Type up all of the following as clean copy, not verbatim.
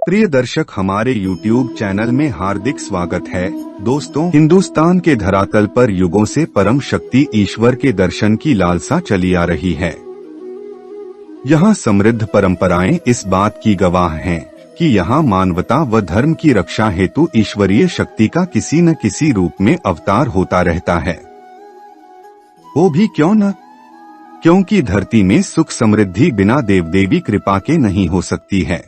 प्रिय दर्शक, हमारे YouTube चैनल में हार्दिक स्वागत है। दोस्तों, हिंदुस्तान के धरातल पर युगों से परम शक्ति ईश्वर के दर्शन की लालसा चली आ रही है। यहाँ समृद्ध परंपराएं इस बात की गवाह हैं कि यहाँ मानवता व धर्म की रक्षा हेतु ईश्वरीय शक्ति का किसी न किसी रूप में अवतार होता रहता है। वो भी क्यों न, क्योंकि धरती में सुख समृद्धि बिना देव देवी कृपा के नहीं हो सकती है।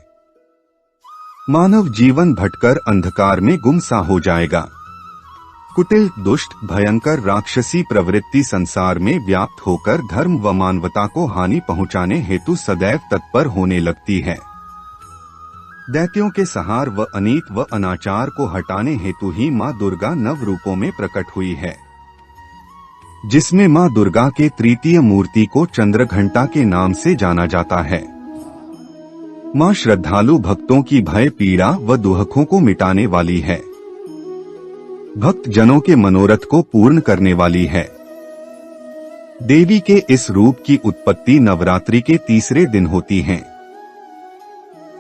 मानव जीवन भटकर अंधकार में गुमसा हो जाएगा। कुटिल, दुष्ट, भयंकर राक्षसी प्रवृत्ति संसार में व्याप्त होकर धर्म व मानवता को हानि पहुंचाने हेतु सदैव तत्पर होने लगती है। दैत्यों के संहार व अनीत व अनाचार को हटाने हेतु ही माँ दुर्गा नव रूपों में प्रकट हुई है, जिसमें माँ दुर्गा के तृतीय मूर्ति को चंद्रघंटा के नाम से जाना जाता है। माँ श्रद्धालु भक्तों की भय पीड़ा व दुहकों को मिटाने वाली है। भक्त जनों के मनोरथ को पूर्ण करने वाली है। देवी के इस रूप की उत्पत्ति नवरात्रि के तीसरे दिन होती है।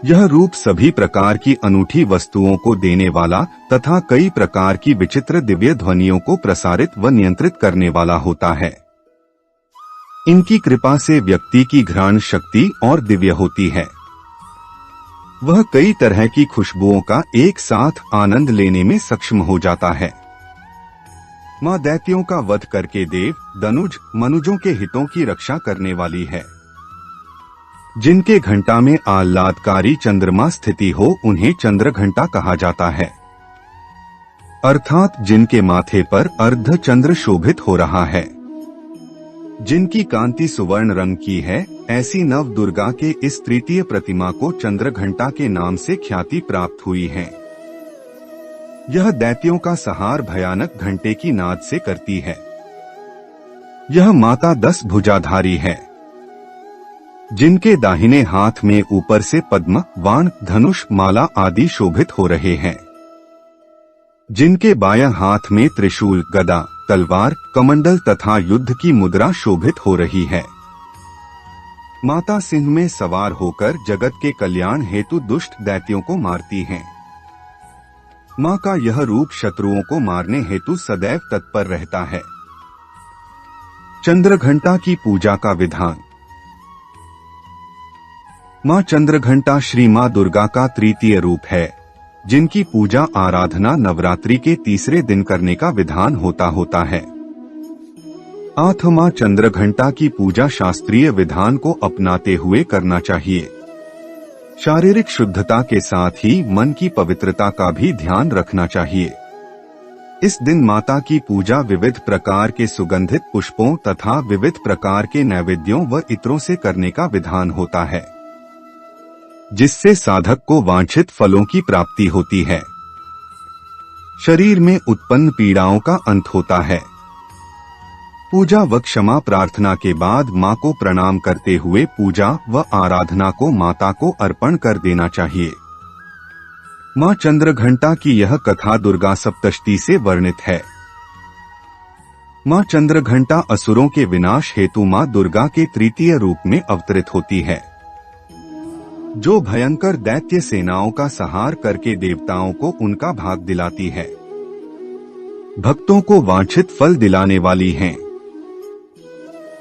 यह रूप सभी प्रकार की अनूठी वस्तुओं को देने वाला तथा कई प्रकार की विचित्र दिव्य ध्वनियों को प्रसारित व नियंत्रित करने वाला होता है। इनकी कृपा से व्यक्ति की घ्राण शक्ति और दिव्य होती है। वह कई तरह की खुशबुओं का एक साथ आनंद लेने में सक्षम हो जाता है। माँ दैत्यों का वध करके देव, दनुज, मनुजों के हितों की रक्षा करने वाली है। जिनके घंटा में आह्लादकारी चंद्रमा स्थिति हो उन्हें चंद्रघंटा कहा जाता है, अर्थात जिनके माथे पर अर्ध चंद्र शोभित हो रहा है, जिनकी कांति सुवर्ण रंग की है। ऐसी नव दुर्गा के इस तृतीय प्रतिमा को चंद्रघंटा के नाम से ख्याति प्राप्त हुई है। यह दैत्यों का संहार भयानक घंटे की नाद से करती है। यह माता 10 भुजाधारी है, जिनके दाहिने हाथ में ऊपर से पद्म, वाण, धनुष, माला आदि शोभित हो रहे हैं। जिनके बायां हाथ में त्रिशूल, गदा, तलवार, कमंडल तथा युद्ध की मुद्रा शोभित हो रही है। माता सिंह में सवार होकर जगत के कल्याण हेतु दुष्ट दैत्यों को मारती हैं। माँ का यह रूप शत्रुओं को मारने हेतु सदैव तत्पर रहता है। चंद्रघंटा की पूजा का विधान। माँ चंद्रघंटा श्री माँ दुर्गा का तृतीय रूप है, जिनकी पूजा आराधना नवरात्रि के तीसरे दिन करने का विधान होता है। माँ चंद्रघंटा की पूजा शास्त्रीय विधान को अपनाते हुए करना चाहिए। शारीरिक शुद्धता के साथ ही मन की पवित्रता का भी ध्यान रखना चाहिए। इस दिन माता की पूजा विविध प्रकार के सुगंधित पुष्पों तथा विविध प्रकार के नैवेद्यों व इत्रों से करने का विधान होता है, जिससे साधक को वांछित फलों की प्राप्ति होती है। शरीर में उत्पन्न पीड़ाओं का अंत होता है। पूजा व क्षमा प्रार्थना के बाद माँ को प्रणाम करते हुए पूजा व आराधना को माता को अर्पण कर देना चाहिए। माँ चंद्रघंटा की यह कथा दुर्गा सप्तशती से वर्णित है। माँ चंद्रघंटा असुरों के विनाश हेतु माँ दुर्गा के तृतीय रूप में अवतरित होती है, जो भयंकर दैत्य सेनाओं का संहार करके देवताओं को उनका भाग दिलाती है। भक्तों को वांछित फल दिलाने वाली हैं।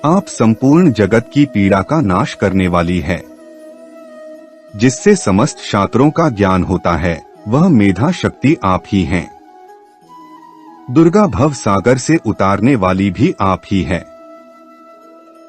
आप संपूर्ण जगत की पीड़ा का नाश करने वाली है। जिससे समस्त शास्त्रों का ज्ञान होता है, वह मेधा शक्ति आप ही हैं। दुर्गा भव सागर से उतारने वाली भी आप ही है।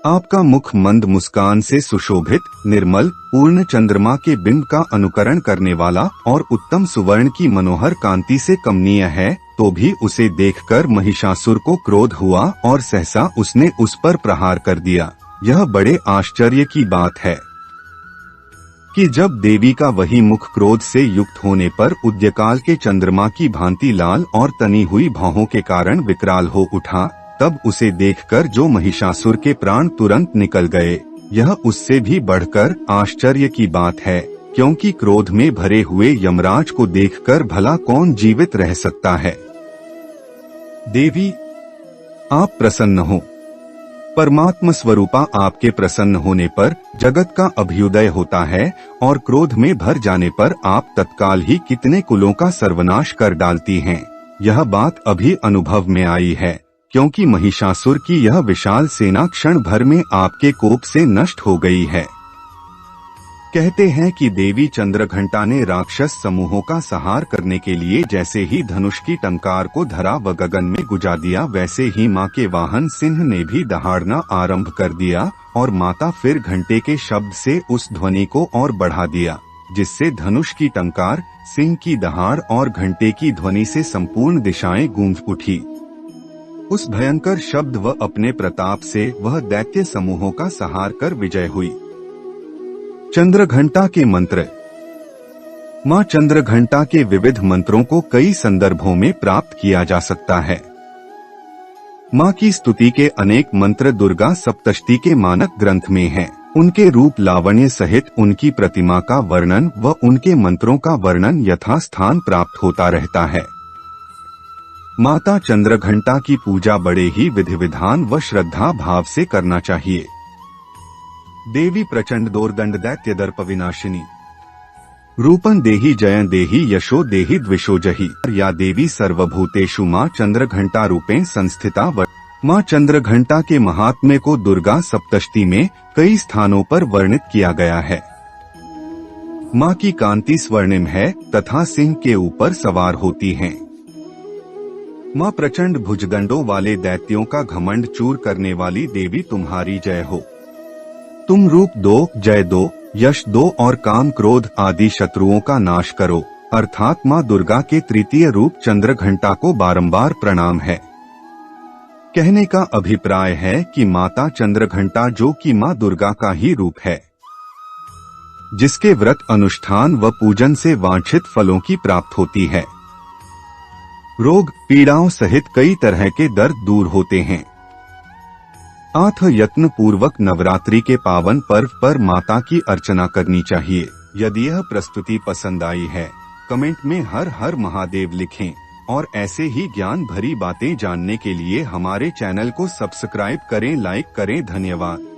आपका मुख मंद मुस्कान से सुशोभित, निर्मल, पूर्ण चंद्रमा के बिंब का अनुकरण करने वाला और उत्तम सुवर्ण की मनोहर कांति से कमनीय है, तो भी उसे देखकर महिषासुर को क्रोध हुआ और सहसा उसने उस पर प्रहार कर दिया। यह बड़े आश्चर्य की बात है कि जब देवी का वही मुख क्रोध से युक्त होने पर उदयकाल के चंद्रमा की भांति लाल और तनी हुई भौहों के कारण विकराल हो उठा, तब उसे देखकर जो महिषासुर के प्राण तुरंत निकल गए। यह उससे भी बढ़कर आश्चर्य की बात है, क्योंकि क्रोध में भरे हुए यमराज को देखकर भला कौन जीवित रह सकता है। देवी, आप प्रसन्न हो। परमात्म स्वरूपा आपके प्रसन्न होने पर जगत का अभ्युदय होता है और क्रोध में भर जाने पर आप तत्काल ही कितने कुलों का सर्वनाश कर डालती हैं। यह बात अभी अनुभव में आई है, क्योंकि महिषासुर की यह विशाल सेना क्षण भर में आपके कोप से नष्ट हो गई है। कहते हैं कि देवी चंद्रघंटा ने राक्षस समूहों का संहार करने के लिए जैसे ही धनुष की टंकार को धरा व गगन में गुजा दिया, वैसे ही माँ के वाहन सिंह ने भी दहाड़ना आरंभ कर दिया और माता फिर घंटे के शब्द से उस ध्वनि को और बढ़ा दिया, जिससे धनुष की टंकार, सिंह की दहाड़ और घंटे की ध्वनि से संपूर्ण दिशाएं गूंज उठी। उस भयंकर शब्द व अपने प्रताप से वह दैत्य समूहों का संहार कर विजय हुई। चंद्रघंटा के मंत्र। मां चंद्रघंटा के विविध मंत्रों को कई संदर्भों में प्राप्त किया जा सकता है। मां की स्तुति के अनेक मंत्र दुर्गा सप्तशती के मानक ग्रंथ में हैं। उनके रूप लावण्य सहित उनकी प्रतिमा का वर्णन व उनके मंत्रों का वर्णन यथास्थान प्राप्त होता रहता है। माता चंद्रघंटा की पूजा बड़े ही विधि विधान व श्रद्धा भाव से करना चाहिए। देवी प्रचंड दोर्दंड दैत्य दर्प विनाशिनी, रूपं देहि जयं देहि यशो देहि द्विषो जहि। या देवी सर्वभूतेषु मां चंद्रघंटा रूपेण संस्थिता। मां चंद्रघंटा के महात्म्य को दुर्गा सप्तशती में कई स्थानों पर वर्णित किया गया है। मां की कांति स्वर्णिम है तथा सिंह के ऊपर सवार होती हैं। मां प्रचंड भुजदंडों वाले दैत्यों का घमंड चूर करने वाली देवी तुम्हारी जय हो। तुम रूप दो, जय दो, यश दो और काम क्रोध आदि शत्रुओं का नाश करो। अर्थात मां दुर्गा के तृतीय रूप चंद्रघंटा को बारंबार प्रणाम है। कहने का अभिप्राय है कि माता चंद्रघंटा जो कि मां दुर्गा का ही रूप है, जिसके व्रत अनुष्ठान व पूजन से वांछित फलों की प्राप्त होती है। रोग पीड़ाओं सहित कई तरह के दर्द दूर होते हैं। आठ यत्न पूर्वक नवरात्रि के पावन पर्व पर माता की अर्चना करनी चाहिए। यदि यह प्रस्तुति पसंद आई है, कमेंट में हर हर महादेव लिखें और ऐसे ही ज्ञान भरी बातें जानने के लिए हमारे चैनल को सब्सक्राइब करें, लाइक करें। धन्यवाद।